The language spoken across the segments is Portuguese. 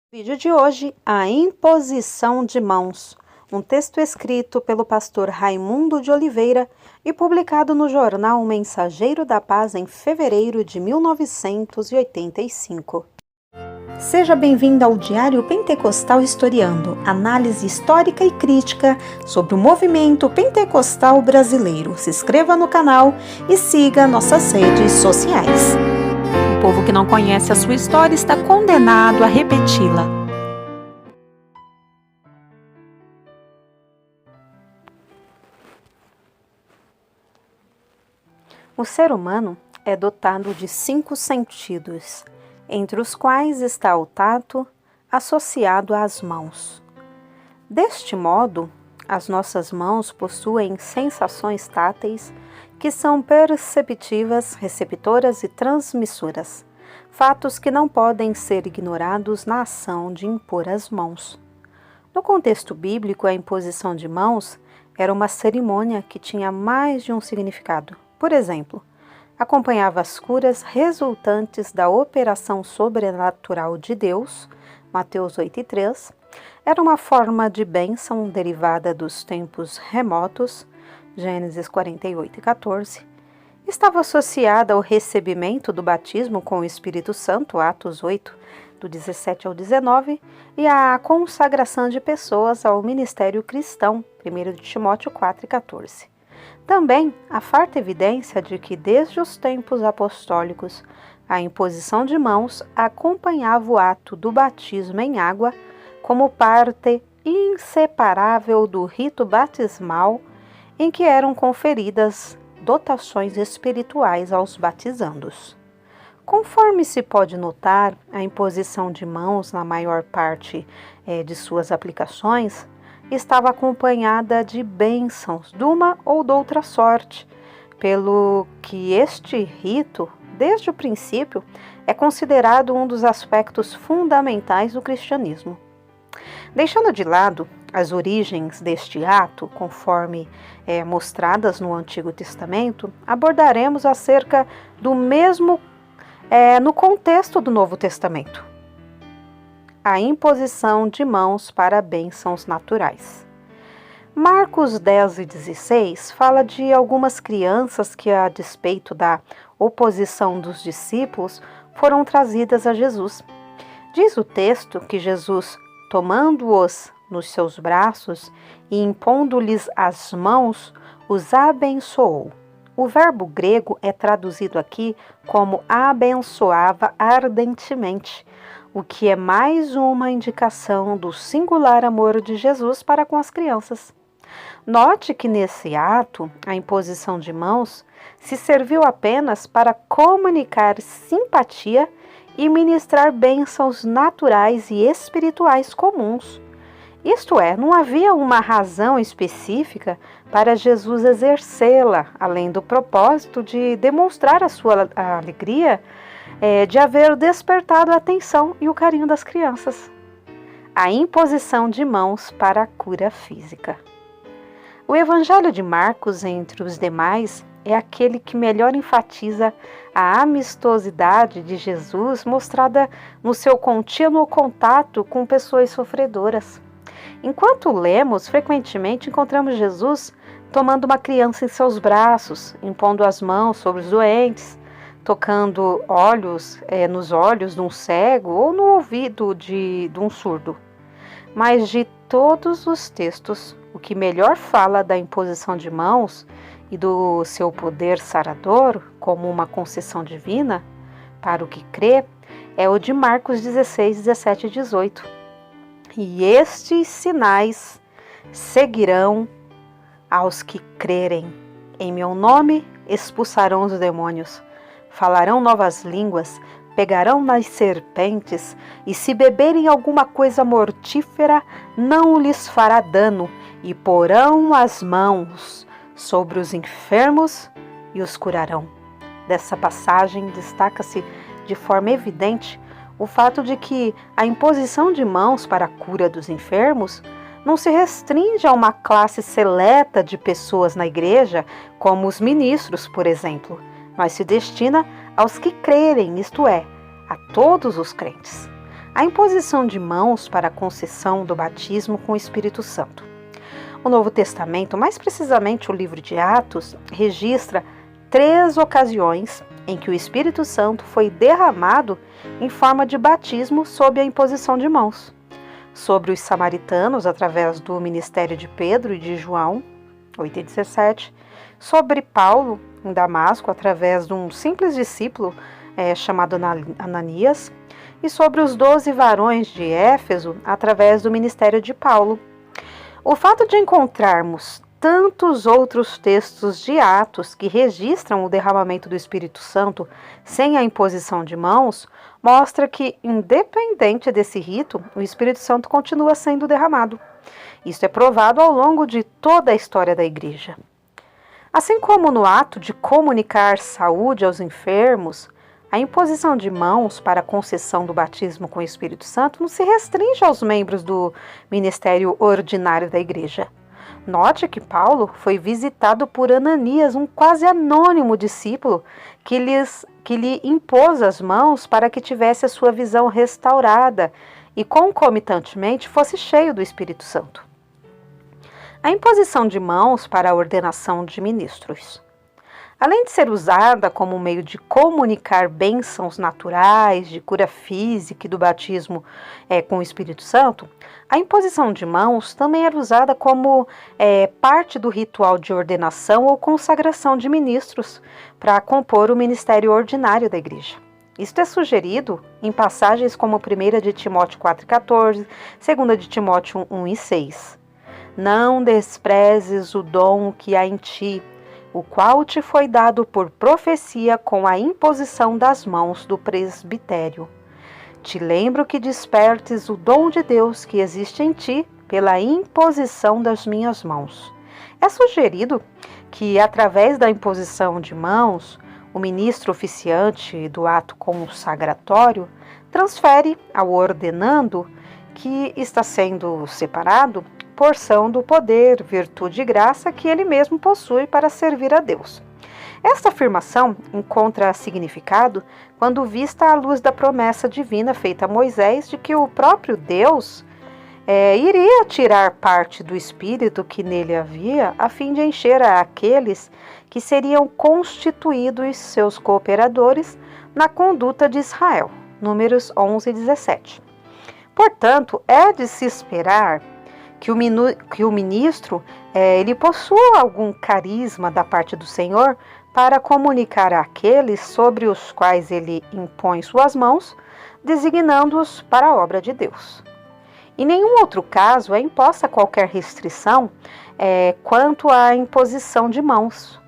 Vídeo de hoje, a imposição de mãos, um texto escrito pelo pastor Raimundo de Oliveira e publicado no jornal Mensageiro da Paz em fevereiro de 1985. Seja bem-vindo ao Diário Pentecostal Historiando, análise histórica e crítica sobre o movimento pentecostal brasileiro. Se inscreva no canal e siga nossas redes sociais. O povo que não conhece a sua história está condenado a repeti-la. O ser humano é dotado de 5 sentidos, entre os quais está o tato, associado às mãos. Deste modo, as nossas mãos possuem sensações táteis que são perceptivas, receptoras e transmissoras, fatos que não podem ser ignorados na ação de impor as mãos. No contexto bíblico, a imposição de mãos era uma cerimônia que tinha mais de um significado. Por exemplo, acompanhava as curas resultantes da operação sobrenatural de Deus, Mateus 8:3, era uma forma de bênção derivada dos tempos remotos, Gênesis 48:14, estava associada ao recebimento do batismo com o Espírito Santo, Atos 8, do 17 ao 19, e à consagração de pessoas ao ministério cristão, 1 Timóteo 4:14. Também há farta evidência de que desde os tempos apostólicos a imposição de mãos acompanhava o ato do batismo em água como parte inseparável do rito batismal, em que eram conferidas dotações espirituais aos batizandos. Conforme se pode notar, a imposição de mãos, na maior parte de suas aplicações, estava acompanhada de bênçãos de uma ou de outra sorte, pelo que este rito, desde o princípio, é considerado um dos aspectos fundamentais do cristianismo. Deixando de lado as origens deste ato, conforme mostradas no Antigo Testamento, abordaremos acerca do mesmo no contexto do Novo Testamento. A imposição de mãos para bênçãos naturais. Marcos 10:16 fala de algumas crianças que, a despeito da oposição dos discípulos, foram trazidas a Jesus. Diz o texto que Jesus, tomando-os nos seus braços e impondo-lhes as mãos, os abençoou. O verbo grego é traduzido aqui como abençoava ardentemente, o que é mais uma indicação do singular amor de Jesus para com as crianças. Note que nesse ato, a imposição de mãos se serviu apenas para comunicar simpatia e ministrar bênçãos naturais e espirituais comuns. Isto é, não havia uma razão específica para Jesus exercê-la, além do propósito de demonstrar a sua alegria de haver despertado a atenção e o carinho das crianças. A imposição de mãos para a cura física. O Evangelho de Marcos, entre os demais, é aquele que melhor enfatiza a amistosidade de Jesus mostrada no seu contínuo contato com pessoas sofredoras. Enquanto lemos, frequentemente encontramos Jesus tomando uma criança em seus braços, impondo as mãos sobre os doentes, tocando nos olhos de um cego ou no ouvido de um surdo. Mas de todos os textos, o que melhor fala da imposição de mãos e do seu poder sarador como uma concessão divina para o que crê é o de Marcos 16, 17 e 18. E estes sinais seguirão aos que crerem. Em meu nome expulsarão os demônios, falarão novas línguas, pegarão nas serpentes, e se beberem alguma coisa mortífera, não lhes fará dano, e porão as mãos sobre os enfermos e os curarão. Dessa passagem destaca-se de forma evidente o fato de que a imposição de mãos para a cura dos enfermos não se restringe a uma classe seleta de pessoas na igreja, como os ministros, por exemplo, mas se destina aos que crerem, isto é, a todos os crentes. a imposição de mãos para a concessão do batismo com o Espírito Santo. O Novo Testamento, mais precisamente o livro de Atos, registra 3 ocasiões em que o Espírito Santo foi derramado em forma de batismo sob a imposição de mãos. Sobre os samaritanos, através do ministério de Pedro e de João, 8:17, sobre Paulo, em Damasco, através de um simples discípulo chamado Ananias, e sobre os 12 varões de Éfeso, através do ministério de Paulo. O fato de encontrarmos tantos outros textos de Atos que registram o derramamento do Espírito Santo sem a imposição de mãos, mostra que, independente desse rito, o Espírito Santo continua sendo derramado. Isso é provado ao longo de toda a história da Igreja. Assim como no ato de comunicar saúde aos enfermos, a imposição de mãos para a concessão do batismo com o Espírito Santo não se restringe aos membros do ministério ordinário da Igreja. Note que Paulo foi visitado por Ananias, um quase anônimo discípulo, que lhe impôs as mãos para que tivesse a sua visão restaurada e, concomitantemente, fosse cheio do Espírito Santo. A imposição de mãos para a ordenação de ministros. Além de ser usada como meio de comunicar bênçãos naturais, de cura física e do batismo com o Espírito Santo, a imposição de mãos também era usada como parte do ritual de ordenação ou consagração de ministros para compor o ministério ordinário da Igreja. Isto é sugerido em passagens como 1 de Timóteo 4,14, 2 de Timóteo 1:6. Não desprezes o dom que há em ti, o qual te foi dado por profecia com a imposição das mãos do presbitério. Te lembro que despertes o dom de Deus que existe em ti pela imposição das minhas mãos. É sugerido que, através da imposição de mãos, o ministro oficiante do ato consagratório transfere ao ordenando, que está sendo separado, porção do poder, virtude e graça que ele mesmo possui para servir a Deus. Esta afirmação encontra significado quando vista à luz da promessa divina feita a Moisés de que o próprio Deus iria tirar parte do Espírito que nele havia, a fim de encher aqueles que seriam constituídos seus cooperadores na conduta de Israel. Números 11:17. Portanto, é de se esperar que o ministro ele possua algum carisma da parte do Senhor para comunicar àqueles sobre os quais ele impõe suas mãos, designando-os para a obra de Deus. Em nenhum outro caso é imposta qualquer restrição quanto à imposição de mãos,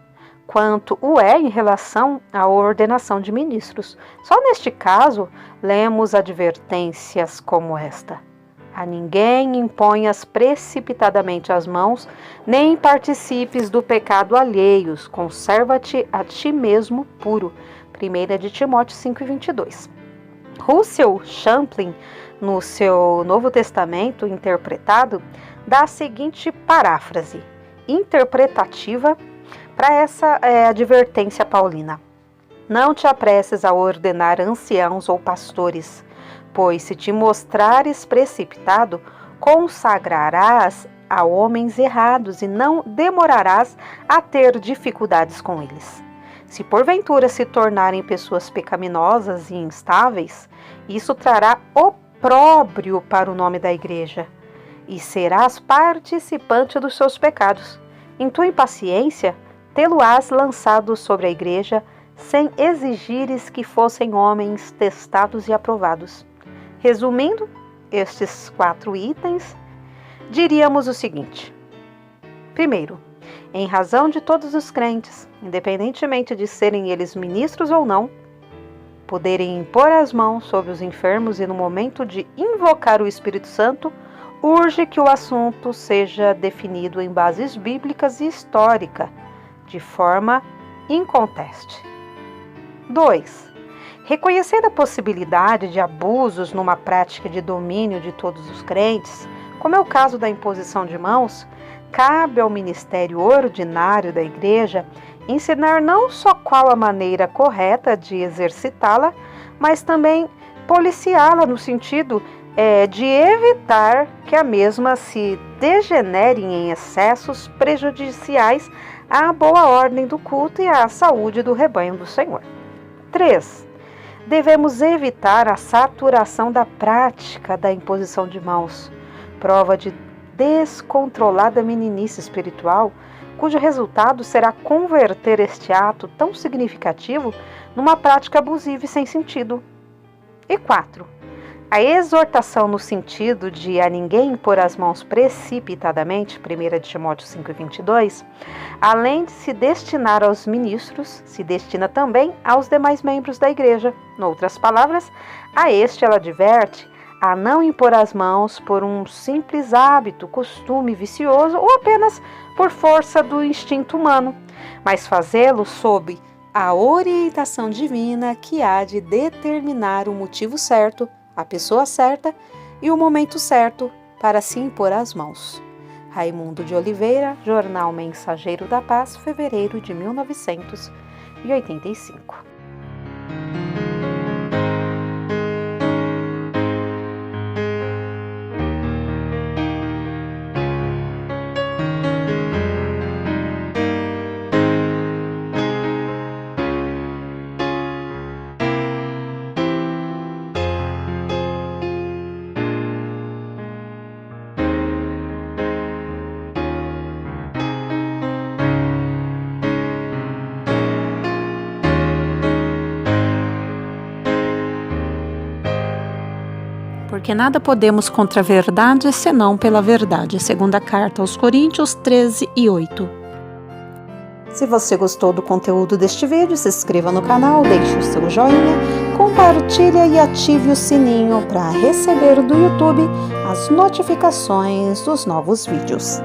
quanto o é em relação à ordenação de ministros. Só neste caso, lemos advertências como esta: a ninguém imponhas precipitadamente as mãos, nem participes do pecado alheios, conserva-te a ti mesmo puro. 1 de Timóteo 5:22. Russell Champlin, no seu Novo Testamento interpretado, dá a seguinte paráfrase interpretativa para essa advertência paulina: não te apresses a ordenar anciãos ou pastores, pois se te mostrares precipitado, consagrarás a homens errados e não demorarás a ter dificuldades com eles. Se porventura se tornarem pessoas pecaminosas e instáveis, isso trará opróbrio para o nome da Igreja, e serás participante dos seus pecados. Em tua impaciência, tê-lo-ás lançado sobre a Igreja, sem exigires que fossem homens testados e aprovados. Resumindo estes 4 itens, diríamos o seguinte: primeiro, em razão de todos os crentes, independentemente de serem eles ministros ou não, poderem impor as mãos sobre os enfermos e no momento de invocar o Espírito Santo, urge que o assunto seja definido em bases bíblicas e histórica, de forma inconteste. 2. Reconhecendo a possibilidade de abusos numa prática de domínio de todos os crentes, como é o caso da imposição de mãos, cabe ao ministério ordinário da Igreja ensinar não só qual a maneira correta de exercitá-la, mas também policiá-la no sentido de evitar que a mesma se degenere em excessos prejudiciais à boa ordem do culto e à saúde do rebanho do Senhor. 3. Devemos evitar a saturação da prática da imposição de mãos, prova de descontrolada meninice espiritual, cujo resultado será converter este ato tão significativo numa prática abusiva e sem sentido. E 4. A exortação no sentido de a ninguém impor as mãos precipitadamente, 1 Timóteo 5,22, além de se destinar aos ministros, se destina também aos demais membros da igreja. Em outras palavras, a este ela adverte a não impor as mãos por um simples hábito, costume vicioso ou apenas por força do instinto humano, mas fazê-lo sob a orientação divina que há de determinar o motivo certo, a pessoa certa e o momento certo para se impor as mãos. Raimundo de Oliveira, Jornal Mensageiro da Paz, fevereiro de 1985. Porque nada podemos contra a verdade, senão pela verdade. Segunda carta aos Coríntios 13:8. Se você gostou do conteúdo deste vídeo, se inscreva no canal, deixe o seu joinha, compartilhe e ative o sininho para receber do YouTube as notificações dos novos vídeos.